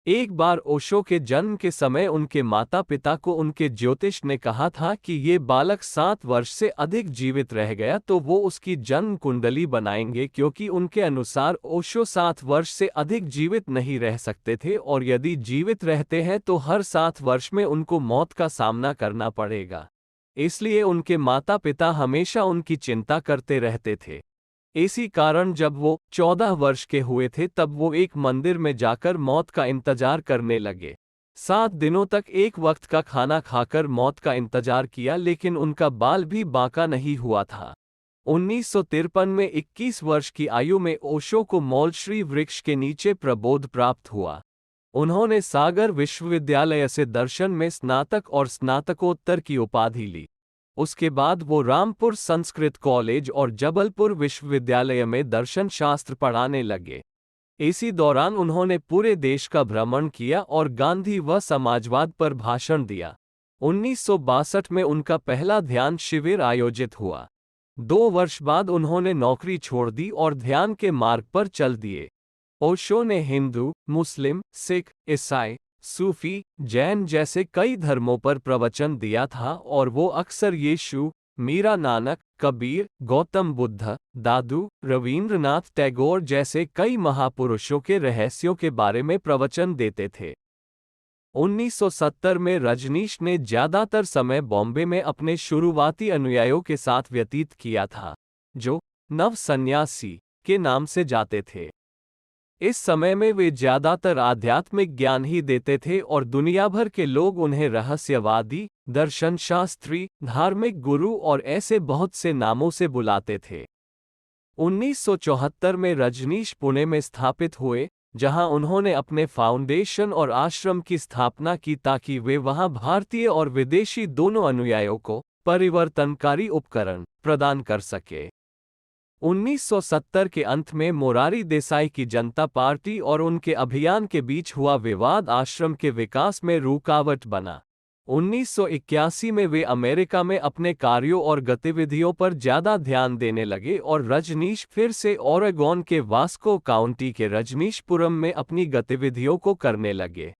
एक बार ओशो के जन्म के समय उनके माता पिता को उनके ज्योतिष ने कहा था कि ये बालक 7 वर्ष से अधिक जीवित रह गया तो वो उसकी जन्म कुंडली बनाएंगे, क्योंकि उनके अनुसार ओशो 7 वर्ष से अधिक जीवित नहीं रह सकते थे और यदि जीवित रहते हैं तो हर 7 वर्ष में उनको मौत का सामना करना पड़ेगा। इसलिए उनके माता पिता हमेशा उनकी चिंता करते रहते थे। इसी कारण जब वो 14 वर्ष के हुए थे तब वो एक मंदिर में जाकर मौत का इंतजार करने लगे। 7 दिनों तक एक वक्त का खाना खाकर मौत का इंतजार किया, लेकिन उनका बाल भी बांका नहीं हुआ था। 1953 में 21 वर्ष की आयु में ओशो को मौलश्री वृक्ष के नीचे प्रबोध प्राप्त हुआ। उन्होंने सागर विश्वविद्यालय से दर्शन में स्नातक और स्नातकोत्तर की उपाधि ली। उसके बाद वो रामपुर संस्कृत कॉलेज और जबलपुर विश्वविद्यालय में दर्शन शास्त्र पढ़ाने लगे। इसी दौरान उन्होंने पूरे देश का भ्रमण किया और गांधी व समाजवाद पर भाषण दिया। 1962 में उनका पहला ध्यान शिविर आयोजित हुआ। 2 वर्ष बाद उन्होंने नौकरी छोड़ दी और ध्यान के मार्ग पर चल दिए। ओशो ने हिंदू, मुस्लिम, सिख, ईसाई, सूफी, जैन जैसे कई धर्मों पर प्रवचन दिया था और वो अक्सर यीशु, मीरा नानक, कबीर, गौतम बुद्ध, दादू, रवींद्रनाथ टैगोर जैसे कई महापुरुषों के रहस्यों के बारे में प्रवचन देते थे। 1970 में रजनीश ने ज्यादातर समय बॉम्बे में अपने शुरुआती अनुयायियों के साथ व्यतीत किया था, जो नव सन्यासी के नाम से जाते थे। इस समय में वे ज्यादातर आध्यात्मिक ज्ञान ही देते थे और दुनिया भर के लोग उन्हें रहस्यवादी, दर्शनशास्त्री, धार्मिक गुरु और ऐसे बहुत से नामों से बुलाते थे। 1974 में रजनीश पुणे में स्थापित हुए, जहां उन्होंने अपने फाउंडेशन और आश्रम की स्थापना की ताकि वे वहां भारतीय और विदेशी दोनों अनुयायियों को परिवर्तनकारी उपकरण प्रदान कर सके। 1970 के अंत में मोरारी देसाई की जनता पार्टी और उनके अभियान के बीच हुआ विवाद आश्रम के विकास में रुकावट बना। 1981 में वे अमेरिका में अपने कार्यों और गतिविधियों पर ज्यादा ध्यान देने लगे और रजनीश फिर से ओरेगोन के वास्को काउंटी के रजनीशपुरम में अपनी गतिविधियों को करने लगे।